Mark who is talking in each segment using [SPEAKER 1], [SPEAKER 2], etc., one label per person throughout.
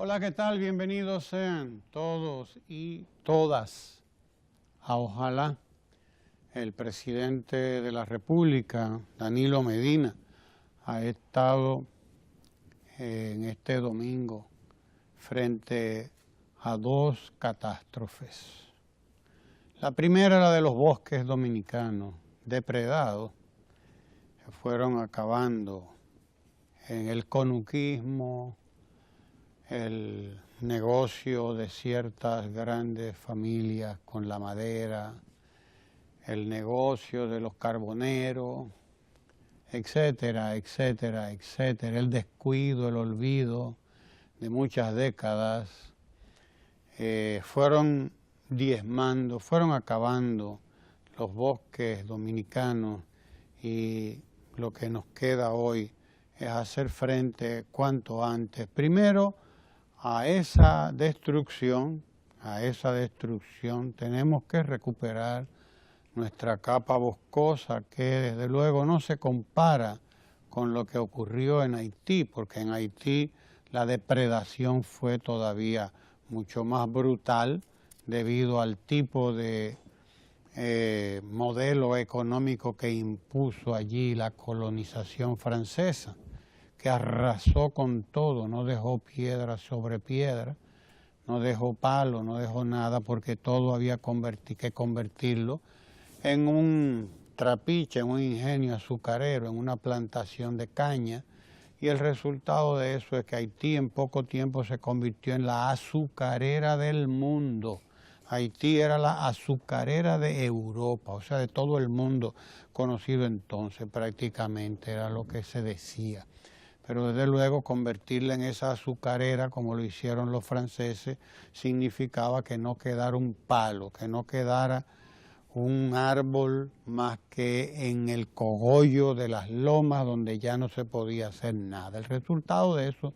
[SPEAKER 1] Hola, ¿qué tal? Bienvenidos sean todos y todas a Ojalá. El presidente de la República, Danilo Medina, ha estado en este domingo frente a dos catástrofes. La primera, la de los bosques dominicanos depredados, que fueron acabando en el conuquismo, el negocio de ciertas grandes familias con la madera, el negocio de los carboneros, etcétera, etcétera, etcétera, el descuido, el olvido de muchas décadas, fueron diezmando, fueron acabando los bosques dominicanos, y lo que nos queda hoy es hacer frente cuanto antes, primero a esa destrucción. Tenemos que recuperar nuestra capa boscosa, que desde luego no se compara con lo que ocurrió en Haití, porque en Haití la depredación fue todavía mucho más brutal debido al tipo de modelo económico que impuso allí la colonización francesa, que arrasó con todo, no dejó piedra sobre piedra, no dejó palo, no dejó nada, porque todo había que convertirlo en un trapiche, en un ingenio azucarero, en una plantación de caña, y el resultado de eso es que Haití en poco tiempo se convirtió en la azucarera del mundo. Haití era la azucarera de Europa, o sea, de todo el mundo conocido entonces, prácticamente era lo que se decía. Pero desde luego convertirla en esa azucarera, como lo hicieron los franceses, significaba que no quedara un palo, que no quedara un árbol más que en el cogollo de las lomas, donde ya no se podía hacer nada. El resultado de eso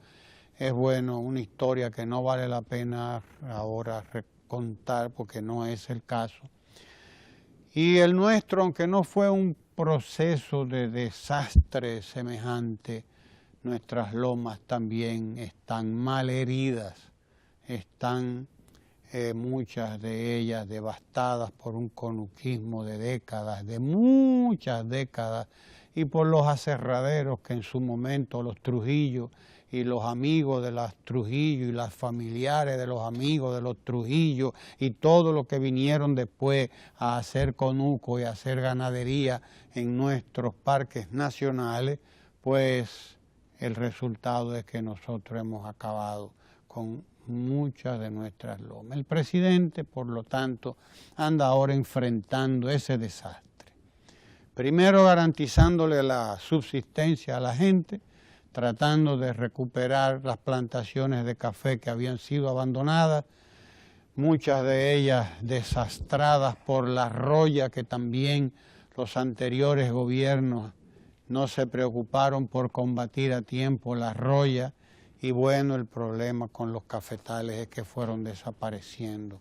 [SPEAKER 1] es, bueno, una historia que no vale la pena ahora contar, porque no es el caso. Y el nuestro, aunque no fue un proceso de desastre semejante, nuestras lomas también están mal heridas, están muchas de ellas devastadas por un conuquismo de décadas, de muchas décadas, y por los aserraderos que en su momento los Trujillo y los amigos de las Trujillo y las familiares de los amigos de los Trujillo y todo lo que vinieron después a hacer conuco y a hacer ganadería en nuestros parques nacionales, pues el resultado es que nosotros hemos acabado con muchas de nuestras lomas. El presidente, por lo tanto, anda ahora enfrentando ese desastre. Primero garantizándole la subsistencia a la gente, tratando de recuperar las plantaciones de café que habían sido abandonadas, muchas de ellas desastradas por la roya que también los anteriores gobiernos no se preocuparon por combatir a tiempo la roya, y bueno, el problema con los cafetales es que fueron desapareciendo.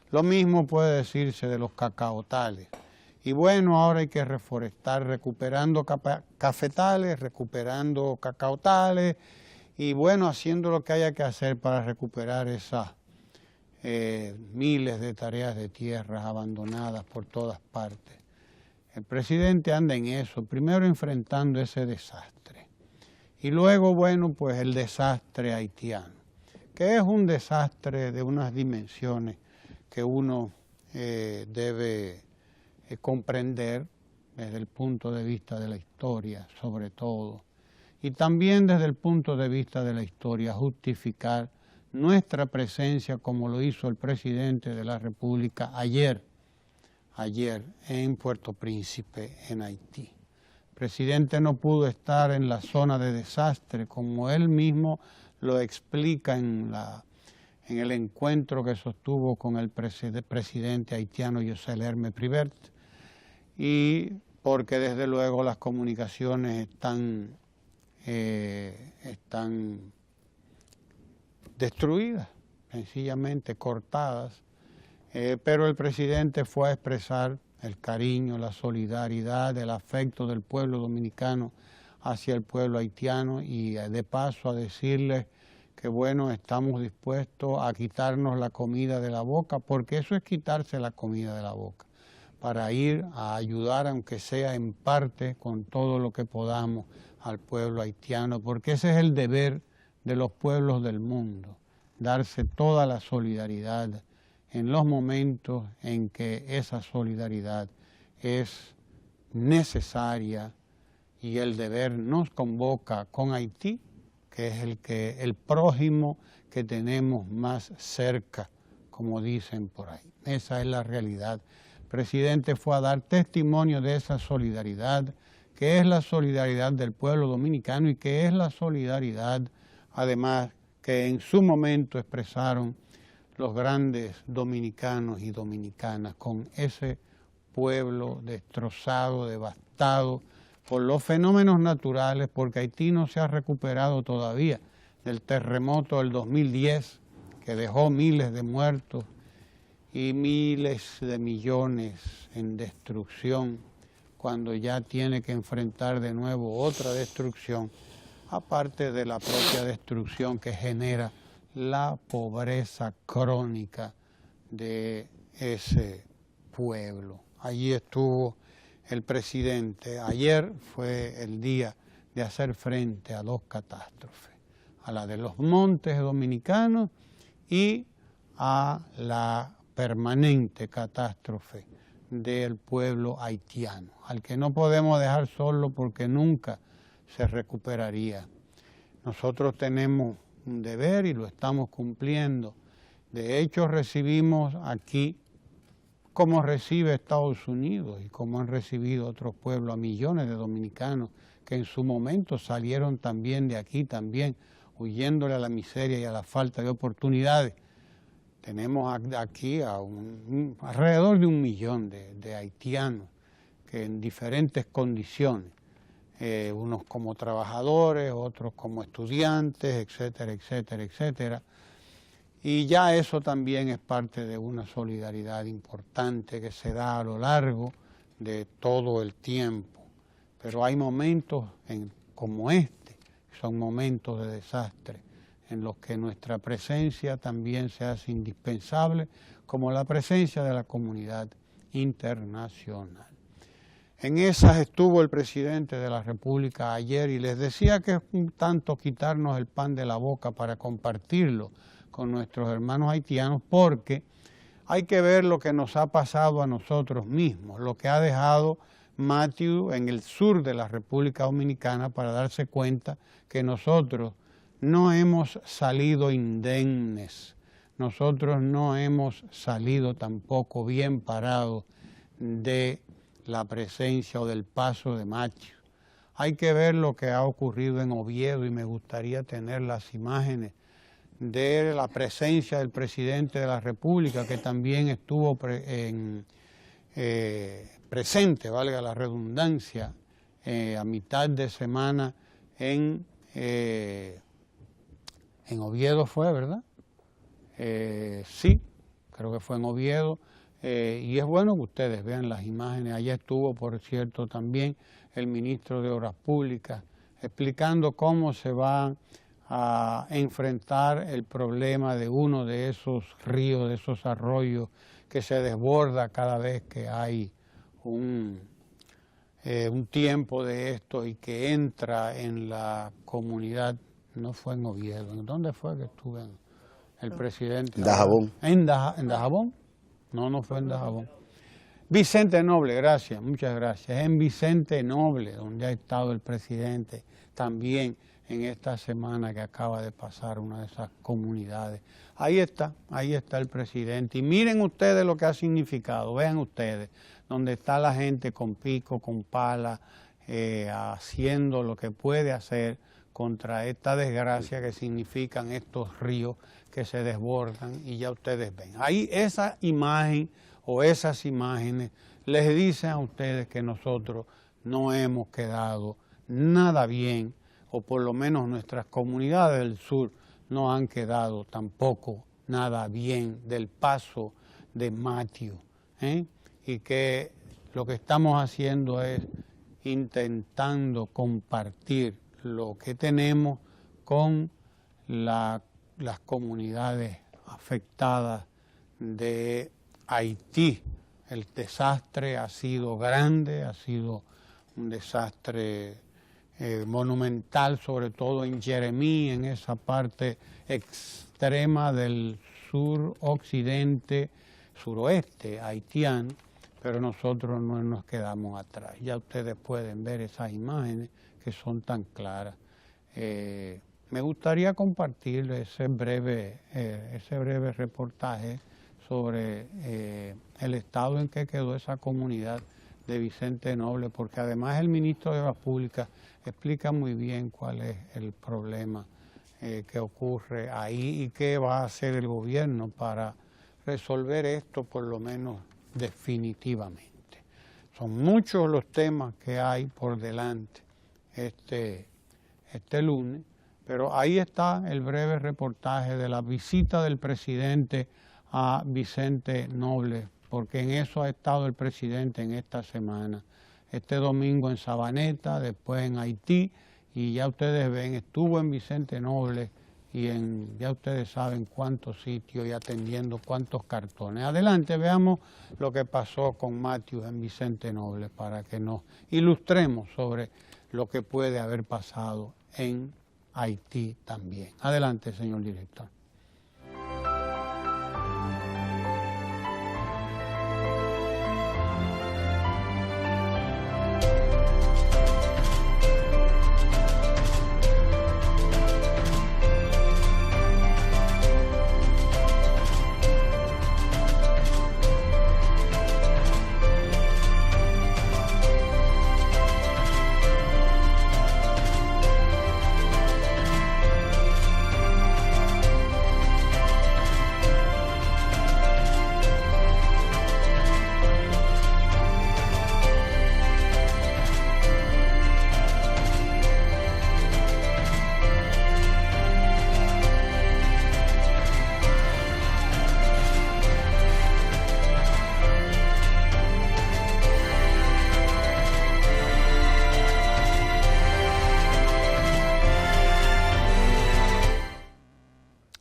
[SPEAKER 1] Lo mismo puede decirse de los cacaotales. Y bueno, ahora hay que reforestar, recuperando cafetales, recuperando cacaotales, y bueno, haciendo lo que haya que hacer para recuperar esas miles de tareas de tierras abandonadas por todas partes. El presidente anda en eso, primero enfrentando ese desastre. Y luego, bueno, pues el desastre haitiano, que es un desastre de unas dimensiones que uno debe comprender desde el punto de vista de la historia, sobre todo, y también desde el punto de vista de la historia justificar nuestra presencia, como lo hizo el presidente de la República ayer en Puerto Príncipe, en Haití. El presidente no pudo estar en la zona de desastre, como él mismo lo explica en el encuentro que sostuvo con el presidente haitiano José Lerme Privert, y porque desde luego las comunicaciones están destruidas, sencillamente cortadas, pero el presidente fue a expresar el cariño, la solidaridad, el afecto del pueblo dominicano hacia el pueblo haitiano, y de paso a decirles que bueno, estamos dispuestos a quitarnos la comida de la boca, porque eso es quitarse la comida de la boca, para ir a ayudar, aunque sea en parte, con todo lo que podamos al pueblo haitiano, porque ese es el deber de los pueblos del mundo, darse toda la solidaridad en los momentos en que esa solidaridad es necesaria y el deber nos convoca con Haití, que es el prójimo que tenemos más cerca, como dicen por ahí. Esa es la realidad. El presidente fue a dar testimonio de esa solidaridad, que es la solidaridad del pueblo dominicano y que es la solidaridad, además, que en su momento expresaron los grandes dominicanos y dominicanas con ese pueblo destrozado, devastado por los fenómenos naturales, porque Haití no se ha recuperado todavía del terremoto del 2010, que dejó miles de muertos y miles de millones en destrucción, cuando ya tiene que enfrentar de nuevo otra destrucción, aparte de la propia destrucción que genera la pobreza crónica de ese pueblo. Allí estuvo el presidente. Ayer fue el día de hacer frente a dos catástrofes, a la de los montes dominicanos y a la permanente catástrofe del pueblo haitiano, al que no podemos dejar solo porque nunca se recuperaría. Nosotros tenemos un deber y lo estamos cumpliendo. De hecho, recibimos aquí, como recibe Estados Unidos y como han recibido otros pueblos, a millones de dominicanos que en su momento salieron también de aquí, también huyéndole a la miseria y a la falta de oportunidades. Tenemos aquí a alrededor de 1 millón de haitianos que en diferentes condiciones, unos como trabajadores, otros como estudiantes, etcétera, etcétera, etcétera. Y ya eso también es parte de una solidaridad importante que se da a lo largo de todo el tiempo. Pero hay momentos como este, que son momentos de desastre, en los que nuestra presencia también se hace indispensable, como la presencia de la comunidad internacional. En esas estuvo el presidente de la República ayer y les decía que es un tanto quitarnos el pan de la boca para compartirlo con nuestros hermanos haitianos, porque hay que ver lo que nos ha pasado a nosotros mismos, lo que ha dejado Matthew en el sur de la República Dominicana, para darse cuenta que nosotros no hemos salido indemnes, nosotros no hemos salido tampoco bien parados de la presencia o del paso de Matthew. Hay que ver lo que ha ocurrido en Oviedo y me gustaría tener las imágenes de la presencia del presidente de la República, que también estuvo presente, valga la redundancia, a mitad de semana en Oviedo fue, ¿verdad? Sí, creo que fue en Oviedo. Y es bueno que ustedes vean las imágenes. Allá estuvo, por cierto, también el ministro de Obras Públicas explicando cómo se va a enfrentar el problema de uno de esos ríos, de esos arroyos que se desborda cada vez que hay un tiempo de esto y que entra en la comunidad. No fue en Oviedo. ¿En dónde fue que estuve el presidente?
[SPEAKER 2] En Dajabón.
[SPEAKER 1] ¿En Dajabón? No fue en Dajabón. Vicente Noble, gracias, muchas gracias. En Vicente Noble, donde ha estado el presidente también en esta semana que acaba de pasar, una de esas comunidades. Ahí está el presidente. Y miren ustedes lo que ha significado, vean ustedes, donde está la gente con pico, con pala, haciendo lo que puede hacer contra esta desgracia que significan estos ríos que se desbordan, y ya ustedes ven. Ahí esa imagen o esas imágenes les dicen a ustedes que nosotros no hemos quedado nada bien, o por lo menos nuestras comunidades del sur no han quedado tampoco nada bien del paso de Matthew, y que lo que estamos haciendo es intentando compartir lo que tenemos con las comunidades afectadas de Haití. El desastre ha sido grande, ha sido un desastre monumental, sobre todo en Jeremí, en esa parte extrema del suroeste haitiano, pero nosotros no nos quedamos atrás. Ya ustedes pueden ver esas imágenes que son tan claras. Me gustaría compartir ese breve reportaje sobre el estado en que quedó esa comunidad de Vicente Noble, porque además el ministro de Obras Públicas explica muy bien cuál es el problema que ocurre ahí y qué va a hacer el gobierno para resolver esto, por lo menos definitivamente. Son muchos los temas que hay por delante este lunes, pero ahí está el breve reportaje de la visita del presidente a Vicente Noble, porque en eso ha estado el presidente en esta semana. Este domingo en Sabaneta, después en Haití, y ya ustedes ven, estuvo en Vicente Noble y ya ustedes saben cuántos sitios y atendiendo cuántos cartones. Adelante, veamos lo que pasó con Matthews en Vicente Noble para que nos ilustremos sobre lo que puede haber pasado en Haití también. Adelante, señor director.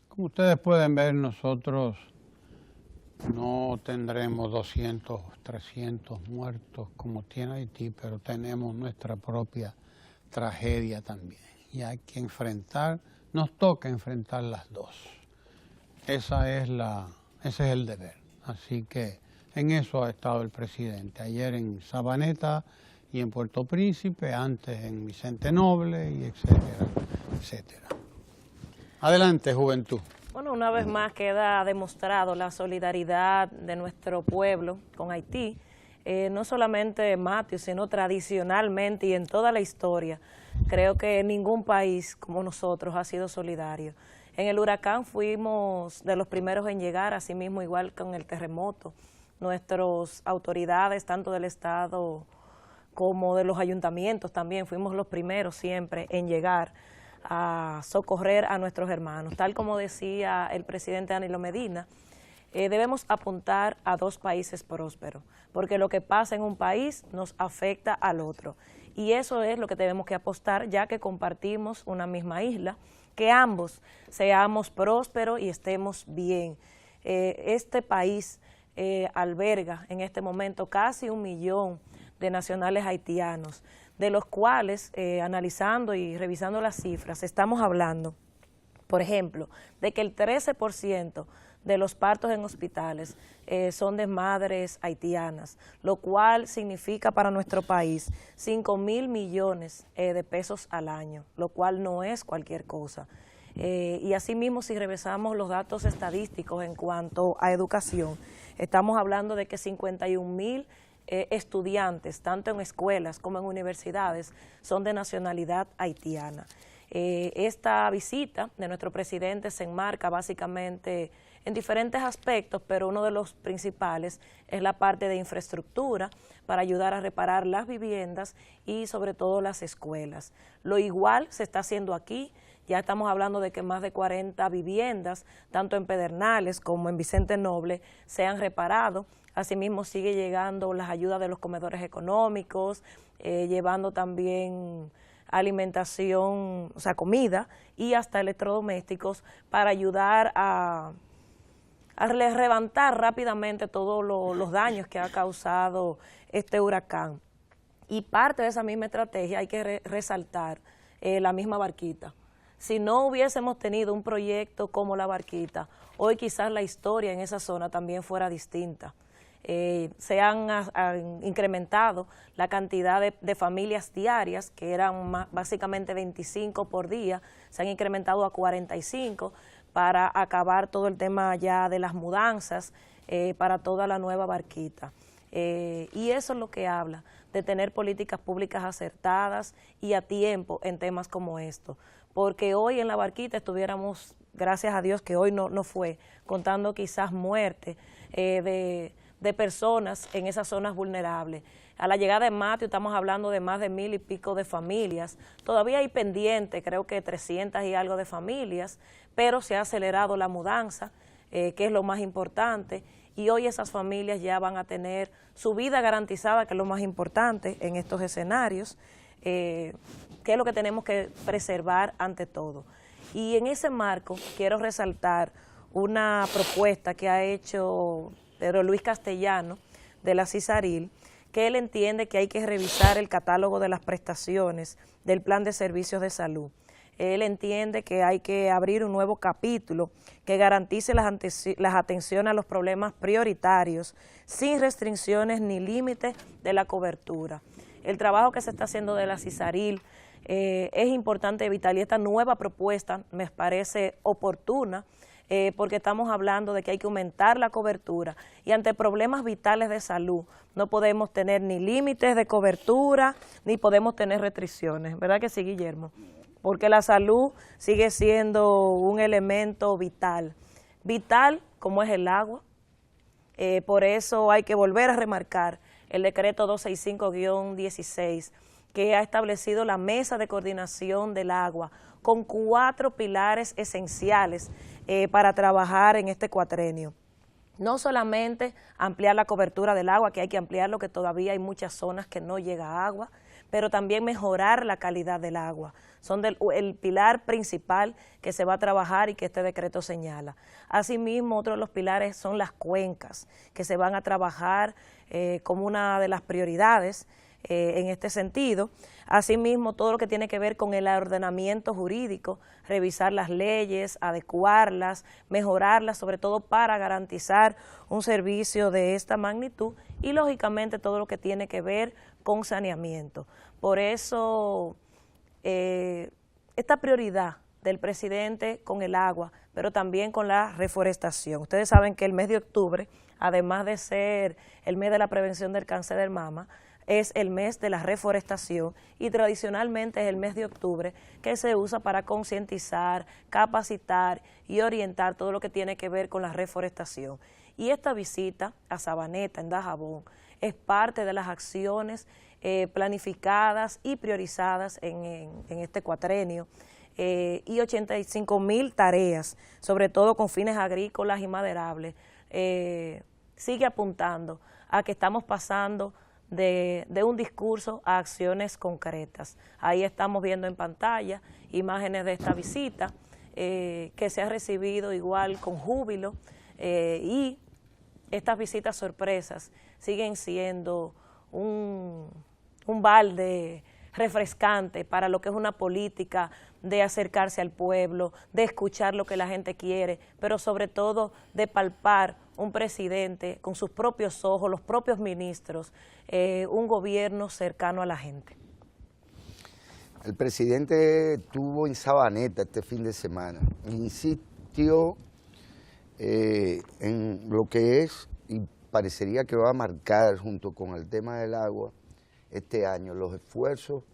[SPEAKER 1] Como ustedes pueden ver, nosotros no tendremos 200, 300 muertos como tiene Haití, pero tenemos nuestra propia tragedia también. Y hay que nos toca enfrentar las dos. Ese es el deber. Así que en eso ha estado el presidente. Ayer en Sabaneta y en Puerto Príncipe, antes en Vicente Noble, y etcétera, etcétera. Adelante, juventud.
[SPEAKER 2] Bueno, una vez más queda demostrado la solidaridad de nuestro pueblo con Haití, no solamente Matthews, sino tradicionalmente y en toda la historia. Creo que ningún país como nosotros ha sido solidario. En el huracán fuimos de los primeros en llegar, así mismo igual con el terremoto. Nuestras autoridades, tanto del Estado como de los ayuntamientos también, fuimos los primeros siempre en llegar a socorrer a nuestros hermanos. Tal como decía el presidente Danilo Medina, debemos apuntar a dos países prósperos, porque lo que pasa en un país nos afecta al otro. Y eso es lo que tenemos que apostar, ya que compartimos una misma isla, que ambos seamos prósperos y estemos bien. Este país alberga en este momento casi 1 millón de nacionales haitianos, de los cuales, analizando y revisando las cifras, estamos hablando, por ejemplo, de que el 13% de los partos en hospitales son de madres haitianas, lo cual significa para nuestro país 5.000 millones de pesos al año, lo cual no es cualquier cosa. Y asimismo, si revisamos los datos estadísticos en cuanto a educación, estamos hablando de que 51.000 estudiantes, tanto en escuelas como en universidades, son de nacionalidad haitiana. Esta visita de nuestro presidente se enmarca básicamente en diferentes aspectos, pero uno de los principales es la parte de infraestructura para ayudar a reparar las viviendas y sobre todo las escuelas. Lo igual se está haciendo aquí. Ya estamos hablando de que más de 40 viviendas, tanto en Pedernales como en Vicente Noble, se han reparado. Asimismo, sigue llegando las ayudas de los comedores económicos, llevando también alimentación, o sea, comida y hasta electrodomésticos para ayudar a levantar rápidamente todos los daños que ha causado este huracán. Y parte de esa misma estrategia hay que resaltar la misma Barquita. Si no hubiésemos tenido un proyecto como la Barquita, hoy quizás la historia en esa zona también fuera distinta. Se han incrementado la cantidad de familias diarias, que eran básicamente 25 por día, se han incrementado a 45 para acabar todo el tema ya de las mudanzas para toda la nueva Barquita. Y eso es lo que habla de tener políticas públicas acertadas y a tiempo en temas como estos. Porque hoy en la Barquita estuviéramos, gracias a Dios que hoy no fue, contando quizás muerte de personas en esas zonas vulnerables. A la llegada de Matthew estamos hablando de más de 1000 y pico de familias. Todavía hay pendiente, creo que 300 y algo de familias, pero se ha acelerado la mudanza, que es lo más importante, y hoy esas familias ya van a tener su vida garantizada, que es lo más importante en estos escenarios, que es lo que tenemos que preservar ante todo. Y en ese marco quiero resaltar una propuesta que ha hecho Pedro Luis Castellano de la CISARIL, que él entiende que hay que revisar el catálogo de las prestaciones del Plan de Servicios de Salud. Él entiende que hay que abrir un nuevo capítulo que garantice las atenciones a los problemas prioritarios sin restricciones ni límites de la cobertura. El trabajo que se está haciendo de la CISARIL es importante evitar, y esta nueva propuesta me parece oportuna, porque estamos hablando de que hay que aumentar la cobertura y ante problemas vitales de salud no podemos tener ni límites de cobertura ni podemos tener restricciones, ¿verdad que sí, Guillermo? Porque la salud sigue siendo un elemento vital como es el agua. Por eso hay que volver a remarcar el decreto 265-16, que ha establecido la mesa de coordinación del agua con 4 pilares esenciales para trabajar en este cuatrenio. No solamente ampliar la cobertura del agua, que hay que ampliarlo, que todavía hay muchas zonas que no llega agua, pero también mejorar la calidad del agua. Son el pilar principal que se va a trabajar y que este decreto señala. Asimismo, otro de los pilares son las cuencas, que se van a trabajar como una de las prioridades en este sentido. Asimismo, todo lo que tiene que ver con el ordenamiento jurídico, revisar las leyes, adecuarlas, mejorarlas, sobre todo para garantizar un servicio de esta magnitud y, lógicamente, todo lo que tiene que ver con saneamiento. Por eso, esta prioridad del presidente con el agua, pero también con la reforestación. Ustedes saben que el mes de octubre, además de ser el mes de la prevención del cáncer de mama, es el mes de la reforestación y tradicionalmente es el mes de octubre que se usa para concientizar, capacitar y orientar todo lo que tiene que ver con la reforestación. Y esta visita a Sabaneta, en Dajabón, es parte de las acciones planificadas y priorizadas en este cuatrenio, y 85.000 tareas, sobre todo con fines agrícolas y maderables, sigue apuntando a que estamos pasando de un discurso a acciones concretas. Ahí estamos viendo en pantalla imágenes de esta visita que se ha recibido igual con júbilo, y estas visitas sorpresas siguen siendo un balde refrescante para lo que es una política de acercarse al pueblo, de escuchar lo que la gente quiere, pero sobre todo de palpar un presidente con sus propios ojos, los propios ministros, un gobierno cercano a la gente.
[SPEAKER 3] El presidente estuvo en Sabaneta este fin de semana, insistió en lo que es, y parecería que va a marcar junto con el tema del agua este año, los esfuerzos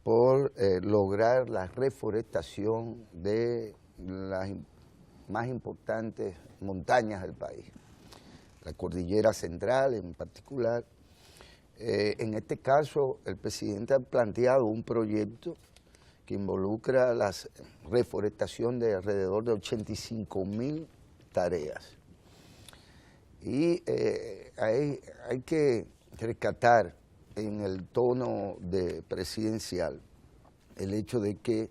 [SPEAKER 3] por lograr la reforestación de las más importantes montañas del país, la cordillera central en particular. En este caso, el presidente ha planteado un proyecto que involucra la reforestación de alrededor de 85.000 tareas. Y hay que rescatar en el tono presidencial el hecho de que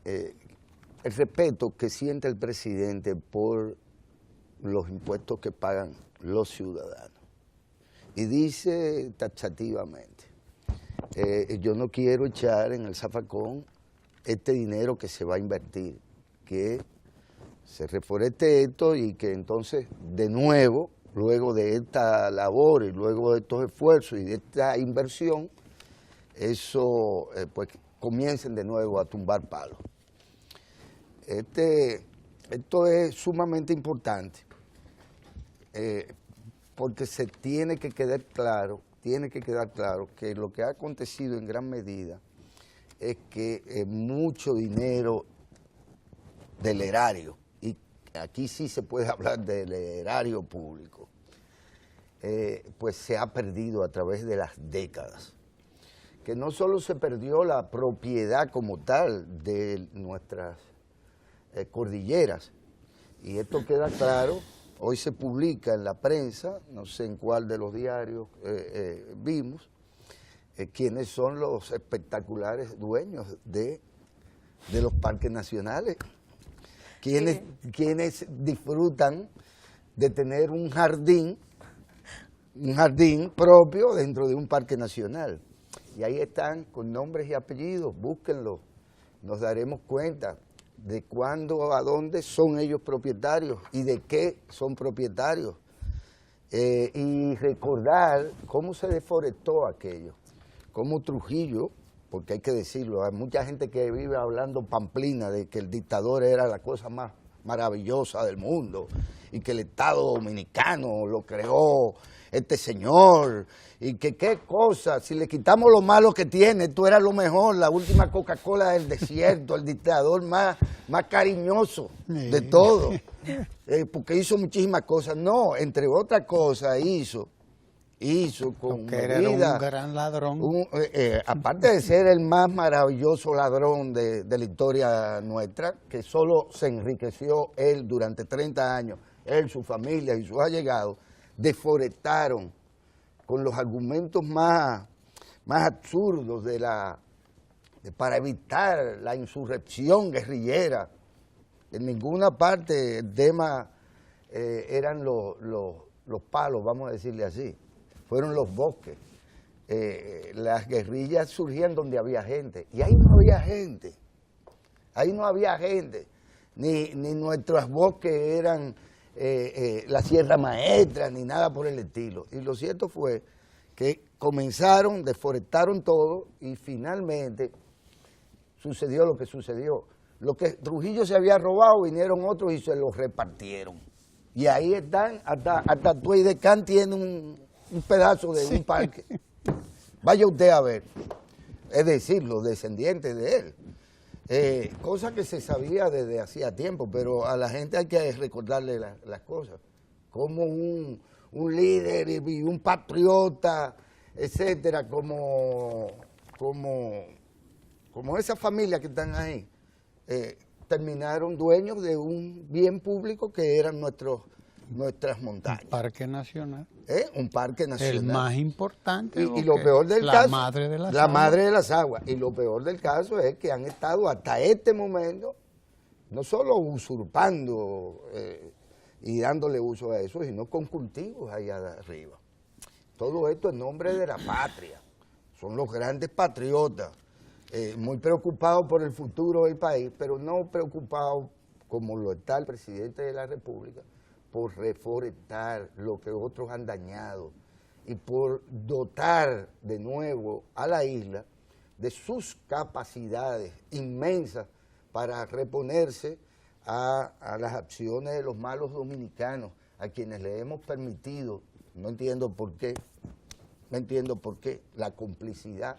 [SPEAKER 3] el respeto que siente el presidente por los impuestos que pagan los ciudadanos. Y dice taxativamente, yo no quiero echar en el zafacón este dinero que se va a invertir, que se reforeste esto y que entonces de nuevo, luego de esta labor y luego de estos esfuerzos y de esta inversión, eso pues comiencen de nuevo a tumbar palos. Esto es sumamente importante porque se tiene que quedar claro que lo que ha acontecido en gran medida es que mucho dinero del erario, y aquí sí se puede hablar del erario público, pues se ha perdido a través de las décadas. Que no solo se perdió la propiedad como tal de nuestras cordilleras, y esto queda claro, hoy se publica en la prensa, no sé en cuál de los diarios vimos, quiénes son los espectaculares dueños de los parques nacionales, quienes disfrutan de tener un jardín propio dentro de un parque nacional. Y ahí están con nombres y apellidos, búsquenlo, nos daremos cuenta de cuándo, a dónde son ellos propietarios y de qué son propietarios. Y recordar cómo se deforestó aquello, cómo Trujillo, porque hay que decirlo, hay mucha gente que vive hablando pamplina de que el dictador era la cosa más maravillosa del mundo y que el Estado Dominicano lo creó este señor, y que qué cosa, si le quitamos lo malo que tiene, esto era lo mejor, la última Coca-Cola del desierto, el dictador más cariñoso de todo, porque hizo muchísimas cosas. No, entre otras cosas hizo con
[SPEAKER 1] que era un gran ladrón.
[SPEAKER 3] Aparte de ser el más maravilloso ladrón de la historia nuestra, que solo se enriqueció él durante 30 años, él, su familia y sus allegados, deforestaron con los argumentos más absurdos para evitar la insurrección guerrillera. En ninguna parte el tema eran los palos, vamos a decirle así, fueron los bosques. Las guerrillas surgían donde había gente, y ahí no había gente, ni nuestros bosques eran la Sierra Maestra, ni nada por el estilo. Y lo cierto fue que comenzaron, deforestaron todo, y finalmente sucedió lo que sucedió. Lo que Trujillo se había robado, vinieron otros y se los repartieron. Y ahí están, hasta Tuey-de-Can tiene un pedazo de un parque. Vaya usted a ver, es decir, los descendientes de él. Cosa que se sabía desde hacía tiempo, pero a la gente hay que recordarle las cosas. Como un líder y un patriota, etcétera, como esas familias que están ahí, terminaron dueños de un bien público que eran nuestras montañas.
[SPEAKER 1] Un parque nacional.
[SPEAKER 3] Un parque nacional.
[SPEAKER 1] El más importante.
[SPEAKER 3] Y lo peor del caso,
[SPEAKER 1] madre de las
[SPEAKER 3] la
[SPEAKER 1] aguas.
[SPEAKER 3] madre de las aguas. Y lo peor del caso es que han estado hasta este momento no solo usurpando y dándole uso a eso, sino con cultivos allá arriba. Todo esto en nombre de la patria. Son los grandes patriotas, muy preocupados por el futuro del país, pero no preocupados como lo está el presidente de la República, por reforestar lo que otros han dañado y por dotar de nuevo a la isla de sus capacidades inmensas para reponerse a las acciones de los malos dominicanos, a quienes le hemos permitido, no entiendo por qué, la complicidad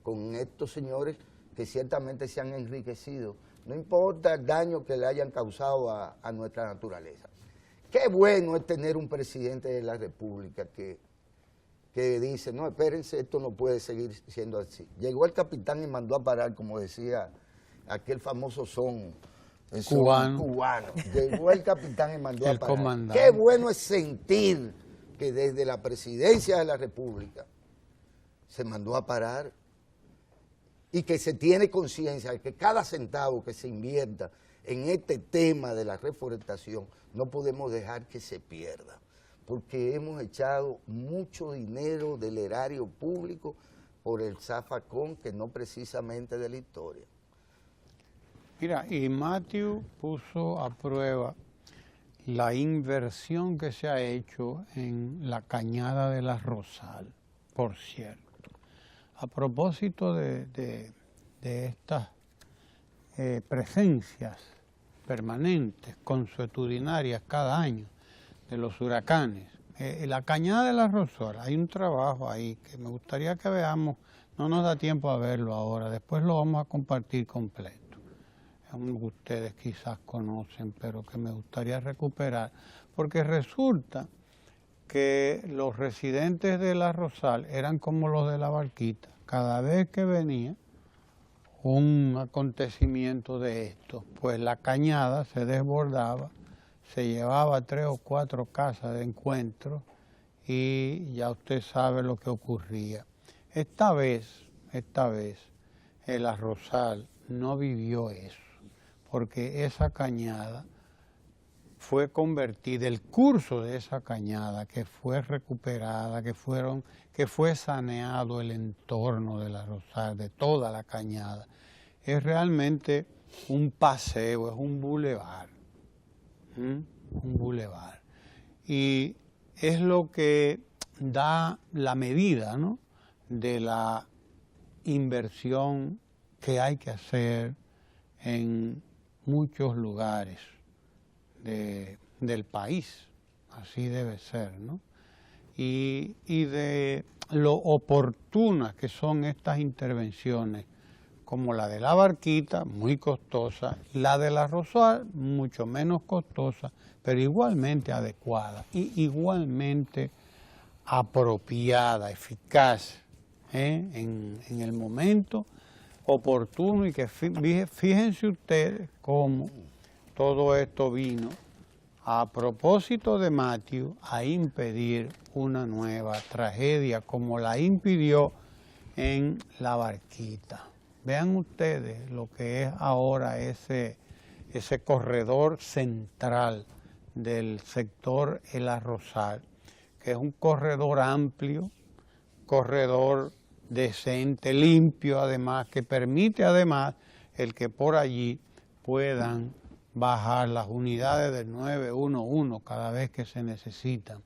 [SPEAKER 3] con estos señores que ciertamente se han enriquecido, no importa el daño que le hayan causado a nuestra naturaleza. Qué bueno es tener un presidente de la República que dice, no, espérense, esto no puede seguir siendo así. Llegó el capitán y mandó a parar, como decía aquel famoso son cubano. Llegó el capitán y mandó a parar.
[SPEAKER 1] Comandante.
[SPEAKER 3] Qué bueno es sentir que desde la presidencia de la República se mandó a parar y que se tiene conciencia de que cada centavo que se invierta en este tema de la reforestación no podemos dejar que se pierda, porque hemos echado mucho dinero del erario público por el zafacón que no precisamente de la historia.
[SPEAKER 1] Mira, y Matthew puso a prueba la inversión que se ha hecho en la cañada de la Rosal, por cierto. A propósito de estas presencias permanentes, consuetudinarias cada año de los huracanes, la cañada de la Rosal, hay un trabajo ahí que me gustaría que veamos, no nos da tiempo a verlo ahora, después lo vamos a compartir completo. Ustedes quizás conocen, pero que me gustaría recuperar, porque resulta que los residentes de la Rosal eran como los de la Barquita. Cada vez que venía un acontecimiento de esto, pues la cañada se desbordaba, se llevaba 3 o 4 casas de encuentro y ya usted sabe lo que ocurría. Esta vez, la Rosal no vivió eso, porque esa cañada fue convertida, el curso de esa cañada que fue recuperada, que fue saneado el entorno de la Rosal, de toda la cañada, es realmente un paseo, es un bulevar, un bulevar. Y es lo que da la medida, ¿no?, de la inversión que hay que hacer en muchos lugares del país, así debe ser, ¿no? Y de lo oportunas que son estas intervenciones, como la de la Barquita, muy costosa, la de la Rosal, mucho menos costosa, pero igualmente adecuada y igualmente apropiada, eficaz, en el momento oportuno, y que fíjense ustedes cómo todo esto vino a propósito de Matthew a impedir una nueva tragedia como la impidió en la Barquita. Vean ustedes lo que es ahora ese corredor central del sector El Arrozal, que es un corredor amplio, corredor decente, limpio además, que permite además el que por allí puedan bajar las unidades del 911 cada vez que se necesitan,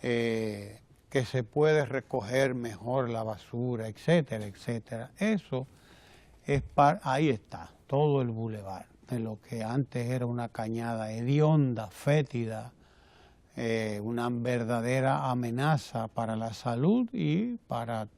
[SPEAKER 1] que se puede recoger mejor la basura, etcétera, etcétera. Eso es ahí está, todo el bulevar, de lo que antes era una cañada hedionda, fétida, una verdadera amenaza para la salud y para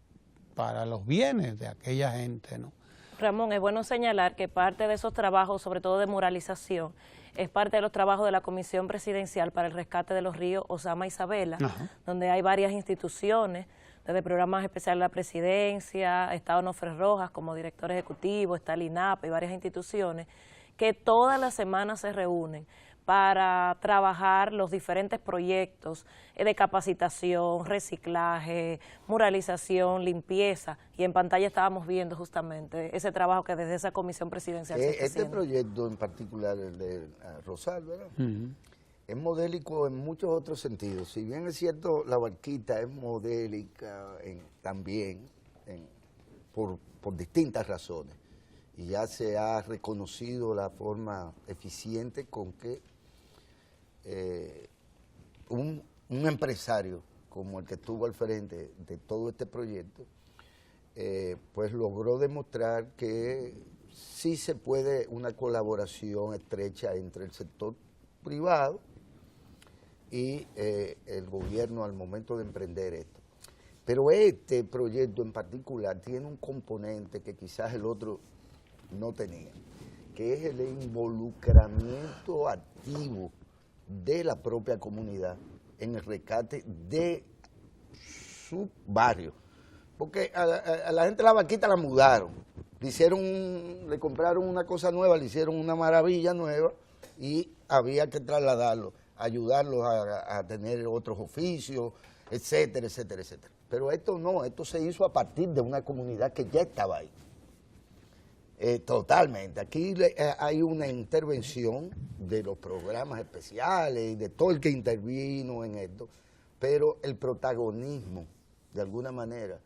[SPEAKER 1] los bienes de aquella gente, ¿no?
[SPEAKER 2] Ramón, es bueno señalar que parte de esos trabajos, sobre todo de muralización, es parte de los trabajos de la Comisión Presidencial para el Rescate de los Ríos Osama Isabela, donde hay varias instituciones, desde programas especiales de la Presidencia, está Onofre Rojas como director ejecutivo, está el INAP y varias instituciones, que todas las semanas se reúnen para trabajar los diferentes proyectos de capacitación, reciclaje, muralización, limpieza, y en pantalla estábamos viendo justamente ese trabajo que desde esa comisión presidencial se está haciendo.
[SPEAKER 3] Proyecto en particular, el de Rosal, ¿verdad? Es modélico en muchos otros sentidos. Si bien es cierto, la Barquita es modélica también por distintas razones, y ya se ha reconocido la forma eficiente con que un empresario como el que estuvo al frente de todo este proyecto, pues logró demostrar que sí se puede una colaboración estrecha entre el sector privado y el gobierno al momento de emprender esto. Pero este proyecto en particular tiene un componente que quizás el otro no tenía, que es el involucramiento activo de la propia comunidad en el rescate de su barrio. Porque a la gente de la Barquita la mudaron, le compraron una cosa nueva, le hicieron una maravilla nueva y había que trasladarlo, ayudarlos a tener otros oficios, etcétera, etcétera, etcétera. Pero esto no, esto se hizo a partir de una comunidad que ya estaba ahí. Totalmente. Aquí hay una intervención de los programas especiales y de todo el que intervino en esto, pero el protagonismo, de alguna manera,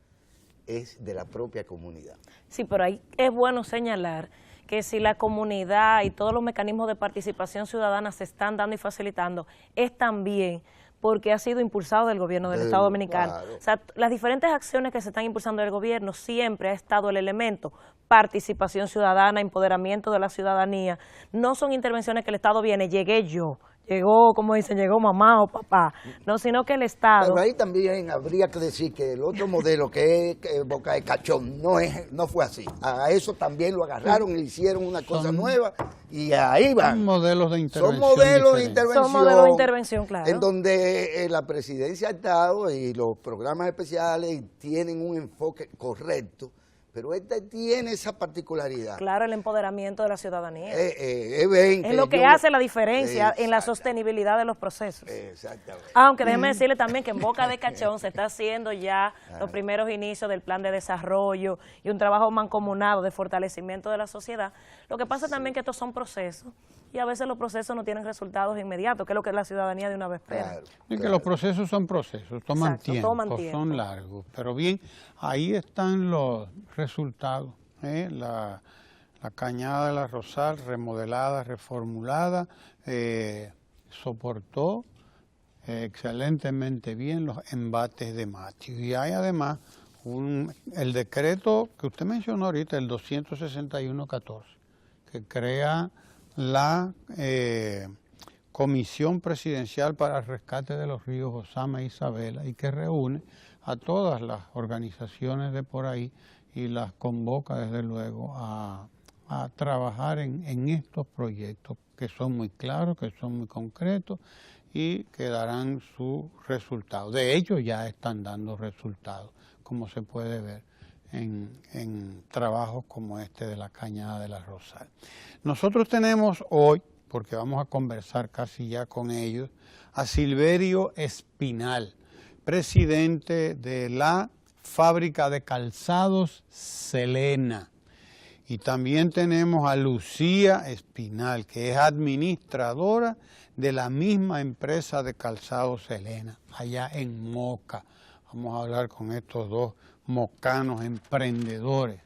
[SPEAKER 3] es de la propia comunidad.
[SPEAKER 2] Sí, pero ahí es bueno señalar que si la comunidad y todos los mecanismos de participación ciudadana se están dando y facilitando, es también porque ha sido impulsado del gobierno del Estado Dominicano.
[SPEAKER 3] Claro.
[SPEAKER 2] O sea, las diferentes acciones que se están impulsando del gobierno siempre ha estado el elemento participación ciudadana, empoderamiento de la ciudadanía. No son intervenciones que el Estado viene, llegué yo, llegó, como dicen, llegó mamá o papá, no, sino que el Estado...
[SPEAKER 3] Pero ahí también habría que decir que el otro modelo que es Boca de Cachón no fue así. A eso también lo agarraron y hicieron una cosa nueva y ahí van.
[SPEAKER 1] Son modelos de intervención.
[SPEAKER 3] Son modelos de intervención.
[SPEAKER 2] Son modelos de intervención, claro.
[SPEAKER 3] En donde la presidencia ha estado y los programas especiales tienen un enfoque correcto, pero este tiene esa particularidad.
[SPEAKER 2] Claro, el empoderamiento de la ciudadanía.
[SPEAKER 3] Es
[SPEAKER 2] lo que hace la diferencia en la sostenibilidad de los procesos.
[SPEAKER 3] Exactamente.
[SPEAKER 2] Aunque déjeme decirle también que en Boca de Cachón se está haciendo ya los primeros inicios del plan de desarrollo y un trabajo mancomunado de fortalecimiento de la sociedad. Lo que pasa también que estos son procesos y a veces los procesos no tienen resultados inmediatos, que es lo que la ciudadanía de una vez espera.
[SPEAKER 3] Claro,
[SPEAKER 1] Y que los procesos son procesos, toman tiempo,
[SPEAKER 2] tiempo,
[SPEAKER 1] son largos. Pero bien, ahí están los resultados. La Cañada de la Rosal, remodelada, reformulada, soportó excelentemente bien los embates de Matthew. Y hay además el decreto que usted mencionó ahorita, el 261-14, que crea la Comisión Presidencial para el Rescate de los Ríos Osama e Isabela y que reúne a todas las organizaciones de por ahí y las convoca desde luego a trabajar en estos proyectos que son muy claros, que son muy concretos y que darán su resultado. De hecho ya están dando resultados, como se puede ver en trabajos como este de la Cañada de la Rosal. Nosotros tenemos hoy, porque vamos a conversar casi ya con ellos, a Silverio Espinal, presidente de la fábrica de calzados Selena. Y también tenemos a Lucía Espinal, que es administradora de la misma empresa de calzados Selena, allá en Moca. Vamos a hablar con estos dos mocanos emprendedores,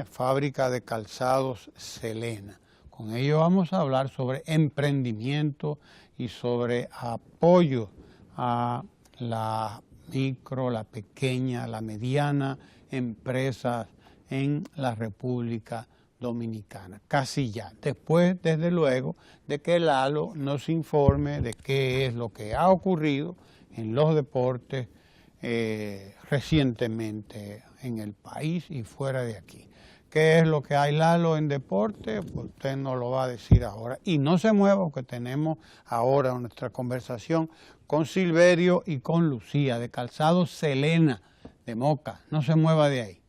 [SPEAKER 1] fábrica de calzados Selena. Con ellos vamos a hablar sobre emprendimiento y sobre apoyo a la micro, la pequeña, la mediana empresas en la República Dominicana. Casi ya, después, desde luego, de que Lalo nos informe de qué es lo que ha ocurrido en los deportes recientemente en el país y fuera de aquí. ¿Qué es lo que hay, Lalo, en deporte? Pues usted nos lo va a decir ahora. Y no se mueva, porque tenemos ahora nuestra conversación con Silverio y con Lucía, de Calzados Selena, de Moca. No se mueva de ahí.